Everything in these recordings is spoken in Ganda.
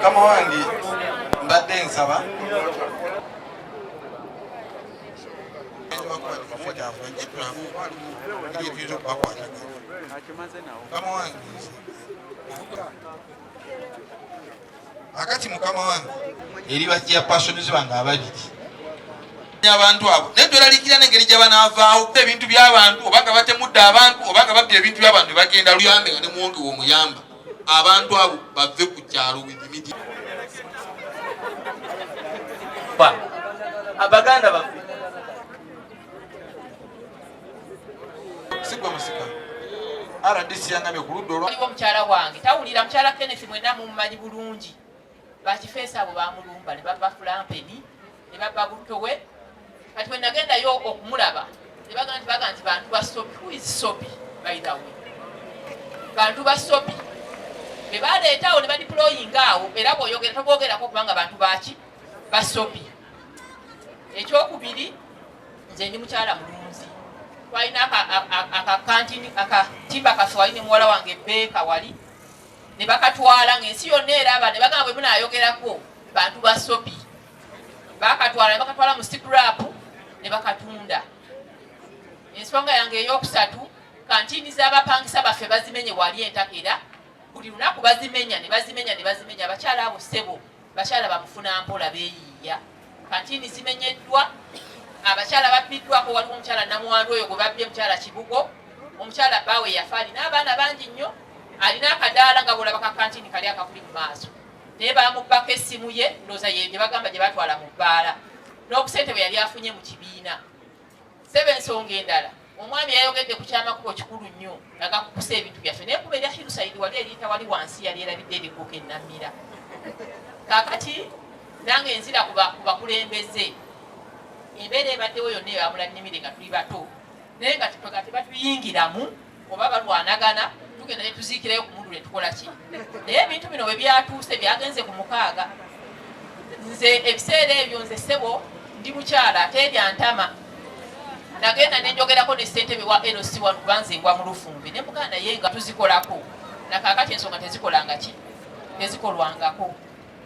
mukama wange mbadde nsaba akati mukama wange eri bajja pasonizi bange ababiri abantu abo naye tweralikira n'engeri gye banaavaawo ebintu by'abantu obanga batemudde abantu obanga babbye ebintu by'abantu ne bagenda luyambe nga ne muwonge w'omuyamba abantu abo bave ku kyalo withimidi abaganda baffe sigwa musika RDC yangamye ku ludda olwa waliwo mukyala wange tawulira mukyala Kenneth mwenna mumumanyi bulungi bakifeesa abo bamulumba ne baba fulampeni ne baba butowe kati bwe nagendayo okumulaba ne baga nti bantu ba Sopi. Who is Sopi by the way? Bantu ba Sopi be baleetawo ne badiployinga awo era bw'oyogera toboogerako kubanga bantu baki ba Sopi. Ekyokubiri nze ndi mukyala mulunzi twalina akatimba kaswali ne muwala wange Beeka wali ne bakatwala ng'ensi yonna eraba ne bagamba bwe munaayogerako bantu ba Sopi bakatwala ne bakatwala mu scrap ne bakatunda. Ensonga yange ey'okusatu kantini z'abapangisa baffe bazimenye wali Ettaka era buli lunaku bazimenya ne bazimenya abakyala abo ssebo bakyala bamufuna mpola beeyiiya. Kantini zimenyeddwa abakyala babbiddwako waliwo omukyala Namwandu oyo gwe babbye mukyala Kibugo omukyala Bawe yafa alina abaana bangi nnyo alina akadaala nga bwolaba ka kantini kali akakuli mu maaso naye bamubbako essimu ye ndowooza ye gye bagamba gye batwala mu bbaala n'obusente bwe yali afunye mu kibiina. Seba ensonga endala omwami yayogedde ku kyamakubo kikulu nnyo agakukusa ebintu byaffe naye kuba erya Hirusaidi wali eriyita wali wansi yali erabidde erikuuka ennammira. Kaakati nange nzira ku bakulembeze embeera ebaddewo yonna eyamula nnimire nga tuli bato naye nga tebatuyingiramu oba balwanagana tugenda ne tuziikirayo ku mundu ne tukola ki. Naye ebintu bino bwe byatuuse byagenze ku 6 nze ebiseera ebyo nze ssebo ndi mukyala ate eryantama nagenda ne njogerako ne ssentebe wa LC wano kubanze ngwa mu Lufumbe ne muganda naye nga tuzikolako nakaakati ensonga tezikolanga ki tezikolwangako.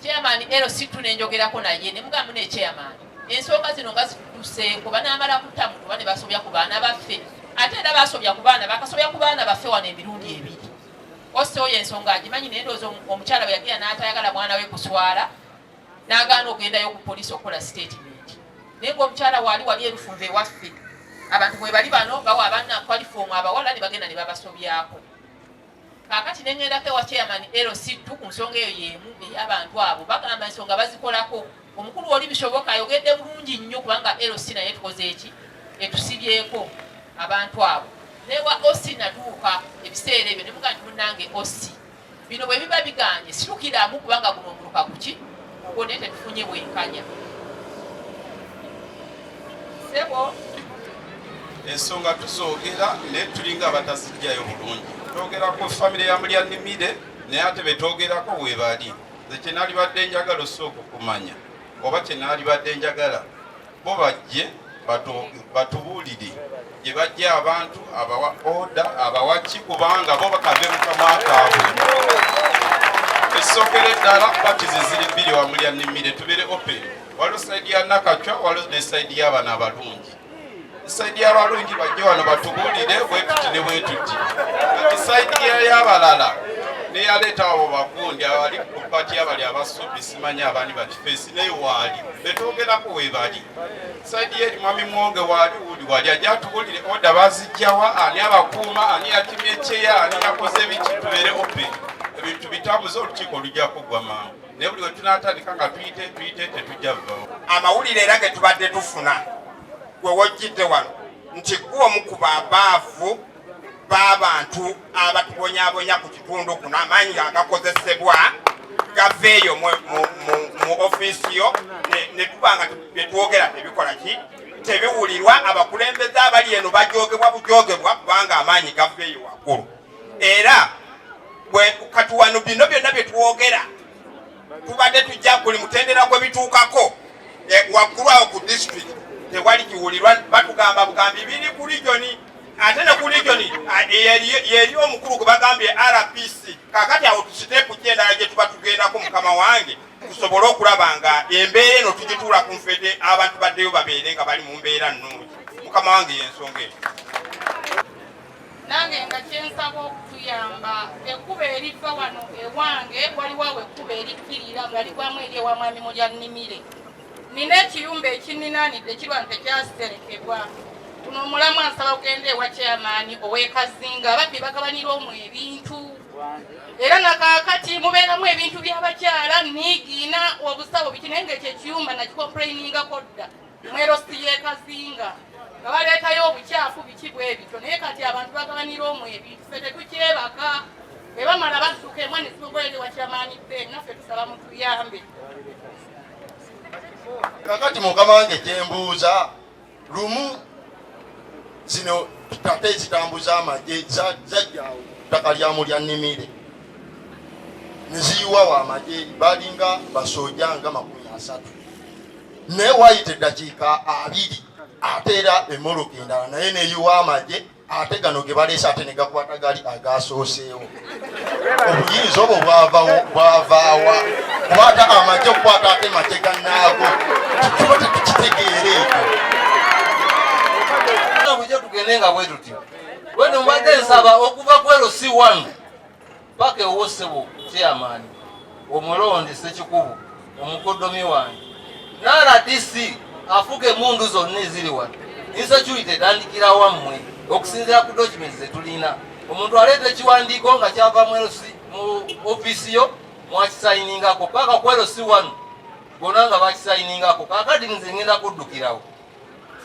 Chairman LC tu ne njogerako naye ne mugamba ne chairman ensonga zino nga zituseeko banaamala kutta muntu bane basobya ku baana baffe ate era basobya ku baana bakasobya ku baana baffe wano emirundi ebiri. Ose oyo ensonga agimanyi naye ndowooza omukyala bwe yagira n'atayagala mwana we kuswala n'agaana ogendayo ku poliisi okukola statement. Naye ng'omukyala wali Erufumbe ewaffe abantu bwe bali bano bawa abaana kwalifoomu abawala ne bagenda ne babasobyako. Kaakati ne ngendako ewa chairman LC2 ku nsonga eyo y'emu ey'abantu abo bagamba ensonga bazikolako. Omukulu oli bisoboka ayogedde bulungi nnyo kubanga LC naye tukoze eki etusibyeko abantu abo. Newa OC natuuka ebiseera ebyo ne muga nti munnange OC bino bwe biba biganye situkiramu kubanga guno omuluka kuki ogwo naye tetufunye bwenkanya. Sebo ensonga tuzoogera naye tulinga abatazijjayo bulungi. Twogerako famire ya Mulyanimire naye ate betwogerako weebali nze kyenaalibadde njagala osooka okumanya oba kyenaalibadde njagala bo bajje batubuulire gye bajja abantu abawa oda abawaki kubanga bo bakave mukama kaabwe. Essookera eddala patize ziri 2 wa Mulyanimire tubeere open waliwo sayidi ya Nakacwa waliwo ne sayidi y'abaana abalungi. Sayidi y'abalungi bajje wano batubuulire bwetuti ne bwetuti kati sayidi y'abalala neyaleeta abo bakundi abali ku pati abali abasubi simanyi abani bakifeesi naye waali betwogerako weebali. Sayidi yeri mwami mwonge wali ajja atubuulire oda bazijjawa ani abakuuma ani yatimye ekyeya ani yakoze biki tubeere open ebintu bitambuze olukiiko lujja kuggwa mangu naye buli we tunaatandika nga tuyite tetujja vvawo. Amawulire era ge tubadde tufuna gwe wojjidde wano nti gwe omu ku babaavu b'abantu abatubonyaabonya ku kitundu kuno amaanyi agakozesebwa gaveeyo mu ofiisi yo ne tubanga byetwogera tebikola ki tebiwulirwa. Abakulembeze abali eno bajoogebwa bujoogebwa kubanga amaanyi gaveeyo waggulu. Era kati wano bino byonna byetwogera tubadde tujja buli mutendera gwe bituukako waggulu awo ku district tewali kiwulirwa. Batugamba bugambi biri ku regioni ate ne ku regioni yeri omukulu gwe bagambye RPC. Kaakati awo tusiteepu kyendala gye tuba tugendako mukama mukama wange tusobole okulaba nga embeera eno tugituula ku nfedde abantu baddeyo babeere nga bali mu mbeera nnungi. Mukama wange y'ensonga eyo. Nange nga kyensaba okutuyamba ekkuba eriva wano ewange waliwo awo ekkuba erikkirira nga ligwamu eri ewa mwami Mulyannimire. Nina ekiyumba ekininaanidde kirwa nti tekyaserekebwa. Kuno omulamu ansaba okugenda ewa chairman ow'Ekazinga ababbi bagabanira omwo ebintu. Era nakaakati mubeeramu ebintu by'abakyala niigiina obusawo biti naye ng'ekyo ekiyumba nakikomplainingako dda mwerosi y'Ekazinga nga baleetayo obukyafu biki bwe bityo naye kati abantu bagabanira omwo ebintu ffe tetukyebaka bwe bamala badduka emwani zitugoyere wa chairman Ben naffe tusaba mutuyambe. Kakati mukama wange kyembuuza lumu zino tate zitambuza amagye zajja ttaka lya Mulyannimire neziyiwa wa amagye balinga basojja nga 30 naye wayita eddakiika 2 ate era emmoloka endala naye neyiwa amagye ate gano ge baleese ate ne gakwata gali agasooseewo. Obuyinza obwo bwavaawa kwata amagye okukwata ate make gannaago tuba tetukitegeera ekyo. Bujja tugende nga bwe tuti weno mbadde nsaba okuva ku LC1 paka ewosebo chairman omulonde Ssekikubo omukoddomi wange n'RDC afuga emmundu zonna eziri wano insecurity etandikira wammwe okusinziira ku documents zetulina. Omuntu aleeta ekiwandiiko nga kyava mu ofiisi yo mwakisayiningako paka ku LC1 gonna nga bakisayiningako. Kakati nze ngenda kuddukirawo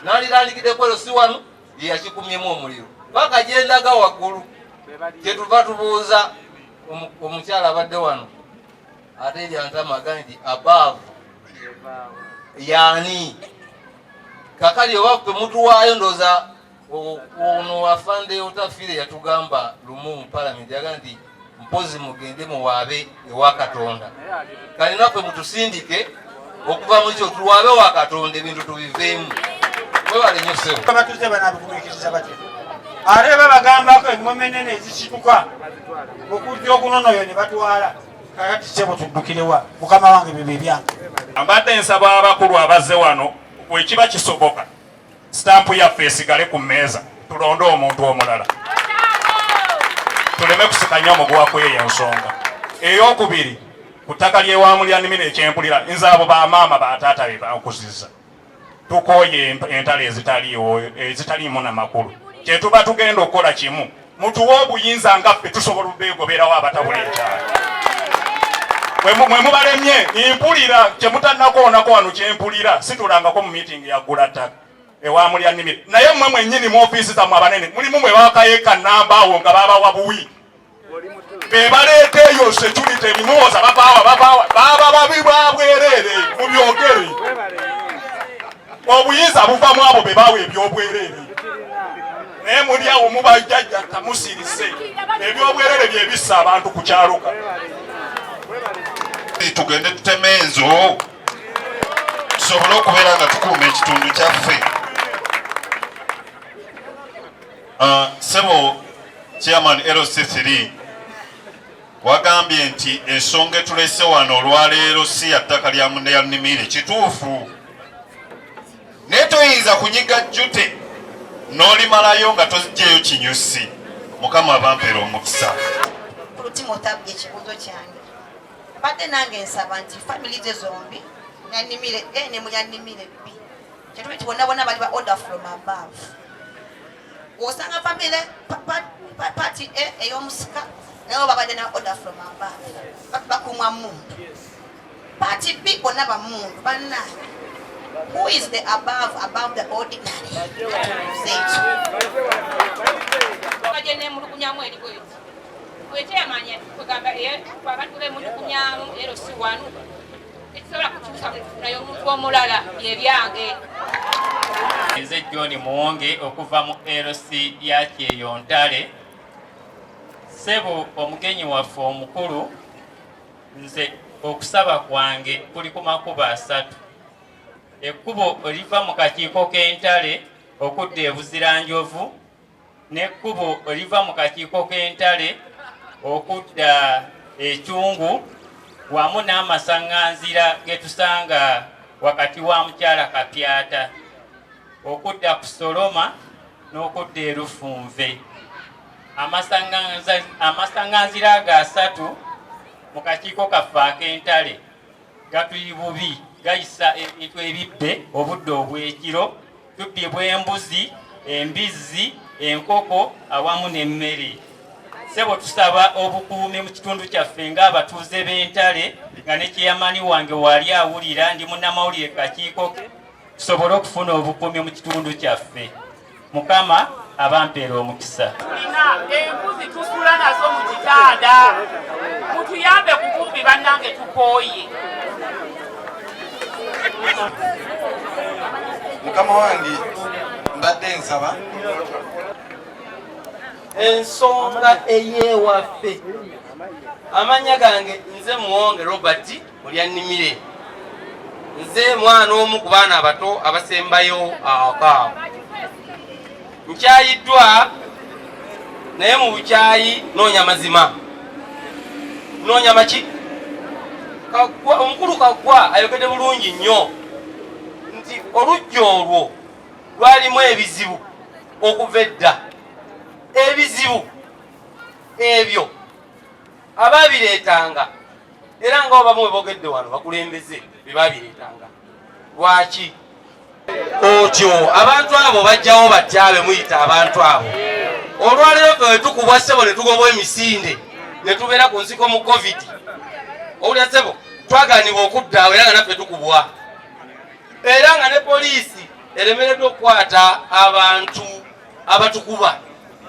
nalirandikidde ku LC1 yakikumyemu omuliro paka gyendaga waggulu kyetuva tubuuza omukyala abadde wano ate eryantamaga nti above yaani kakali oba temutuwaayo ndooza ono afande otafiire yatugamba lumu mu palamenti yaga nti mpozi mugende muwaabe ewa Katonda kale naffe mutusindike okuva mu kyo tuwaabe wa Katonda ebintu tubiveemu. Webale nnyo ssebo. Abatuuze banaabikumikiriza batya ate babagambako engoma enene ezikituka okujja okunonoyo ne batwala kakati ssebo tuddukirewa mukama wange bye byange. Mbadde nsaba abakulu abazze wano bwekiba kisoboka stampu yaffe esigale ku mmeeza tulonde omuntu omulala tuleme kusikanya omuguwa kweyo ensonga. Eyokubiri ku ttaka ly'ewa Mulyannimire ekyempulira nze abo bamaama bataata be bankuzizza tukoye entale ezitaliimu namakulu kyetuba tugenda okukola kimu mutuwe obuyinza nga ffe tusobola obeegoberawo abatabula ekyalo. Mwe mubalemye mpulira kyemutannakoonako wano kyempulira situlangako mu meeting ya ggula ttaka ewa Mulyannimire naye mmwe mwennyini mu ofiisi zammwe abanene mulimu mwe bakayeeka nnamba awo nga babawa buwi be baleeta eyo security ebimuwoza baba babi bwa bwereere mu byogere obuyinza buvamu abo be bawa ebyobwereere naye muli awo mubajjajja tamusirise ebyobwereere bye bissa abantu ku kyaluka. Tugende tuteme enzo tusobole okubeera nga tukuuma ekitundu kyaffe. Sebo chairman LC3 wagambye nti ensonga etulese wano olwaleero si ya ttaka lya Mulyannimire kituufu naye toyinza kunyiga jjute n'olimalayo nga tozigyeyo kinyusi. Mukama abampeera omukisa. Olutima otabye ekibuuzo kyange badde nange nsaba nti family ze zombi Mulyannimire A ne Mulyannimire B kyetubiti bonna bonna bali ba order from above. Osanga family party A ey'omusika nabo babadde na order from above bakumwa mundu. Party B bonna bamundu bannange. Who is the above the ordinary? Say it. Kajene mulukunyamu eri bweti wekyamanya kugamba abantu bemulukunyamu LC1 ekisobola kukyusa naye omuntu omulala byebyange. Nze John Muwonge okuva mu LC ya Kyeyontale. Ssebo omugenyi waffe omukulu nze okusaba kwange kuli ku makubo 3. Ekkubo oliva mu kakiiko k'entale okudda ebuziranjovu n'ekkubo oliva mu kakiiko k'entale okudda ekyungu wamu n'amasaŋŋanzira ge tusanga wakati wa mukyala Kapyata okudda ku Soloma n'okudda e Lufunve. Amasaŋŋanzira ago 3 mu kakiiko kaffe ak'entale gatuyi bubi, gayisa ebintu ebibbe obudde obw'ekiro, tubbibwa embuzi, embizzi, enkoko awamu n'emmere. Ssebo tusaba obukuumi mu kitundu kyaffe ng'abatuuze b'entale nga ne kyeyamani wange wali awulira ndi munnamawulire kakiiko tusobole okufuna obukuumi mu kitundu kyaffe. Mukama abampeera omukisa. Embuzi tusula nazo mu kitanda, mutuyambe ku kumbi bannange tukooye. Mukama wange mbadde nsaba ensonga ey'ewaffe. Amannya gange nze Muwonge Robert Mulyannimire. Nze mwana omu ku baana abato abasembayo awaka. Nkyayiddwa naye mu bukyayi noonya mazima. Noonya maki? Omukulu Kaggwa ayogedde bulungi nnyo nti olujja olwo lwalimu ebizibu okuva edda. Ebizibu ebyo abaabireetanga era nga bamwe boogedde wano bakulembeze bye baabireetanga. Lwaki? Otyo abantu abo bajjawo batyabe muyita abantu abo. Olwaleero ffe wetukubwa ssebo ne tugobwa emisinde ne tubeera ku nsiko mu COVID. Owulira ssebo twagaanibwa okuddaawo era nga naffe tukubwa. Era nga ne poliisi eremereddwa okukwata abantu abatukuba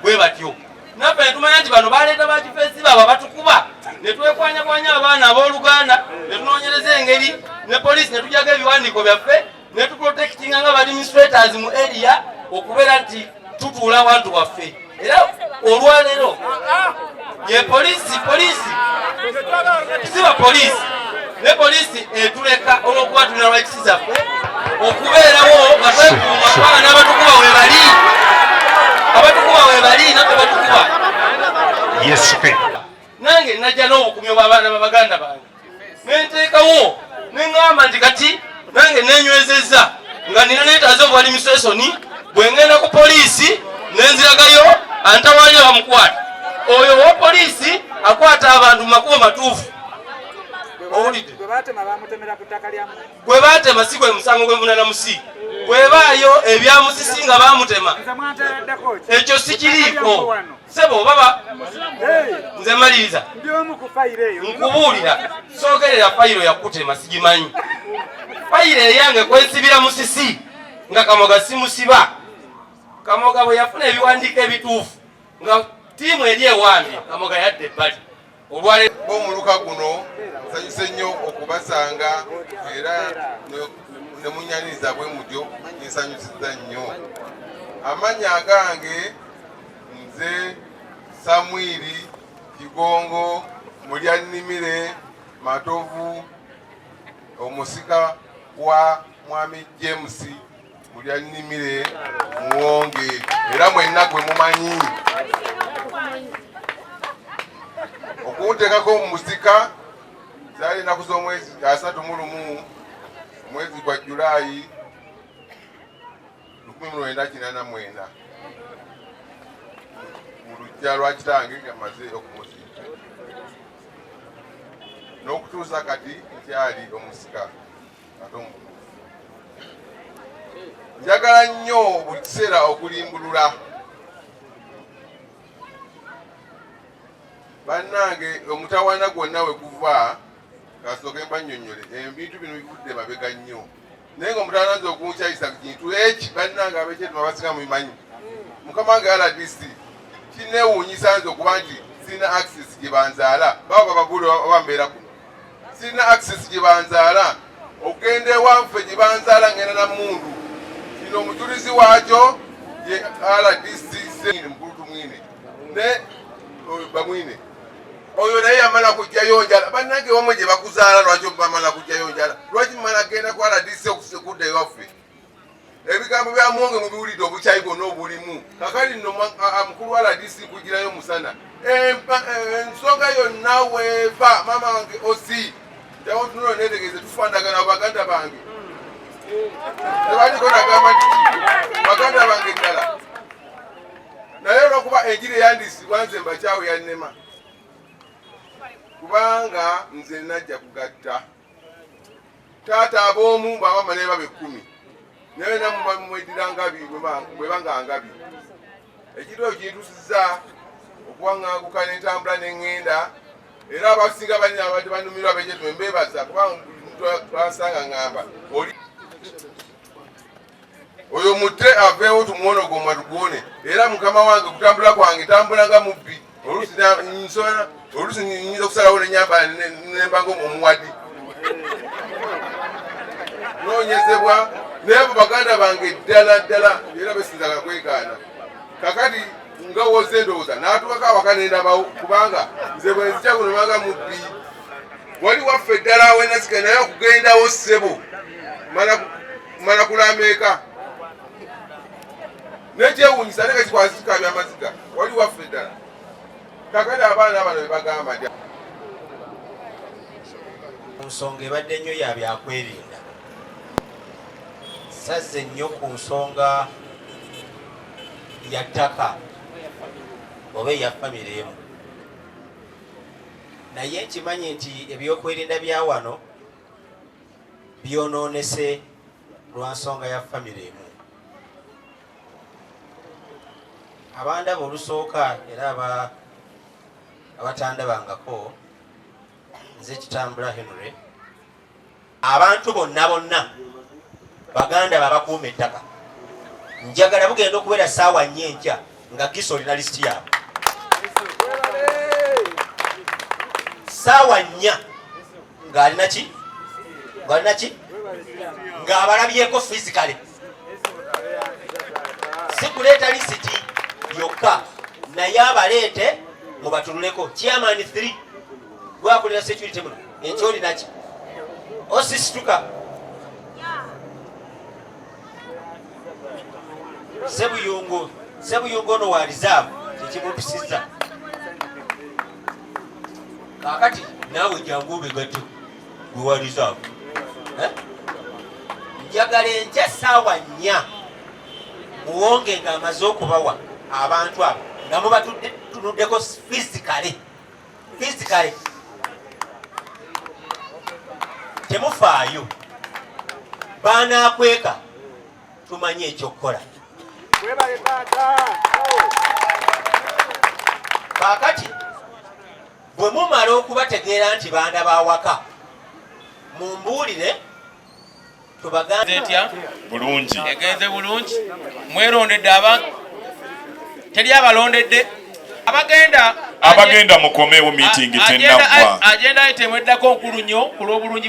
bwe batyo. Naffe ne tumanya nti bano baleeta bakifeesi baabo abatukuba ne twekwanyakwanya abaana abooluganda ne tunoonyereza engeri ne poliisi ne tujjago ebiwandiiko byaffe ne tuprotectinga nga administrators mu area okubeera nti tutuula awantu waffe. Era olwaleero ye poliisi siba poliisi ne poliisi etuleka olw'okuba tulina lwekisi zaffe okubeerawo nga twekuuma kubanga n'abatukuba we bali. Abatukuba we bali naffe batukuba. Yes, nange najja n'obukumyo bw'abaana b'abaganda bange ne nteekawo ne ŋŋamba nti kati nange nenywezezza nga nina neetaaze obuwali misesoni bwe ŋŋenda ku poliisi nenziragayo antawalye bamukwata. Oyo wa poliisi akwata abantu mu makubo matuufu. Owulidde? Gwe baatema si gwe musango gwe munana musi. Bwebaayo ebyamusisi nga baamutema ekyo sikiriiko. Ssebo baba nze maliriza nkubuulira soogerera fayiro yakutema sigimanyi. Fayiro eyange kwesibira musisi nga Kamoga simusiba. Kamoga bwe yafuna ebiwandiiko ebituufu nga ttiimu eri ewambye Kamoga yadde ebbali. Olwaleero omuluka guno nsanyuse nnyo okubasanga era ne munyaniriza bwe mutyo nsanyusizza nnyo. Amannya agange nze Samwiri Kigongo Mulyannimire Matovu omusika wa Mwami James Mulyannimire Muwonge era mwenna gwe mumanyi. Okunteekako mu musika zaali ennaku z'omwezi 31 omwezi gwa Julaayi 1989 mu luggya lwa kitange ng'amaze okumuziika n'okutuusa kati nkyali omusika ate omutuufu. Njagala nnyo buli kiseera okulimbulula bannange omutawaana gwonna we guva kasooke mbannyonnyole ebintu bino bivudde mabega nnyo naye ng'omutawaana nze okunkyayisa kintu eki bannange ab'ekyetuma basinga mubimanyi. Mukama wange RDC kinneewuunyisa nze okuba nti sirina access gye banzaala baba babagule abambeera kuno sirina access gye banzaala okugenda ewaffe gye banzaala ngenda na mundu kino omujulizi waakyo ye RDC Mpuutu Mwine ne bamwine oyo naye yamala kujjayo njala. Bannange wamwe gye bakuzaala lwaki bamala kujjayo njala? Lwaki mumala genda ku RDC okudda ewaffe? Ebigambo bya Muwonge mubiwulidde obukyayi bwonna obulimu. Kakali nno mukulu wa RDC kugirayo musana ensonga yonna weeva mama wange osi jawo tunulo netegeeze tufaanagana baganda bange tebaliko nagamba nti baganda bange ddala naye olwokuba enjiri eyandisibwa nze mbakyawe yannema kubanga nze najja kugatta taata ab'omu bwabama naye babe 10 naye namuba mumwedira ngabi bwe banga ngabi ekiro kintusiza okuwaŋŋanguka n'entambula n'eŋŋenda era abasinga balina abadde banumirwa bejetu mbeebaza kubanga twasanga ŋŋamba oli oyo mutte aveewo tumuwonogomwa tuguwone era mukama wange kutambula kwange tambula nga mubbi oluusi nyinza okusalawo nenyambala nembanga omuwadi noonyezebwa naye abo baganda bange ddala ddala era besinzaga kwegaana kakati nga woze endowooza n'atuukako awaka nendabawo kubanga nze bwe nzija kunomanga mubbi wali waffe ddala awenasika naye okugendawo ssebo mala kulameeka nekyewuunyisa neka kikwasika byamaziga wali waffe ddala kakati abaana bano bebagamba dya ku nsonga ebadde nnyo ya byakwerinda sazze nnyo ku nsonga ya ttaka oba eya famire emu naye nkimanyi nti ebyokwerinda bya wano byonoonese lwa nsonga ya famire emu abandaba olusooka era abatandabangako nze Kitambula Henry abantu bonna bonna baganda babakuuma ettaka njagala bugenda okubeera ssaawa nnyo enkya nga Giso olina lisiti yaabwe ssaawa nnya ng'alina ki ng'abalabyeko fisikale si kuleeta lisiti yokka naye abaleete mubatululeko chairman 3 gwakulira security muno enkyoli naki osisituka sebuyungu ono wa reserve kyekimumpisiza kakati naawe jangu obegatto gwe wa reserve njagala enkya ssaawa 4 muwonge nga amaze okubawa abantu abo nga mubatunuddeko fisikale temufaayo baanakweka tumanye ekyokukola kakati bwe mumala okubategeera nti baana bawaka mumbuulire etya bulungi egenze bulungi mwerondedde teri abalondedde abagenda mukomewo meeting tennaggwa agenda item eddako nkulu nnyo ku lw'obulungi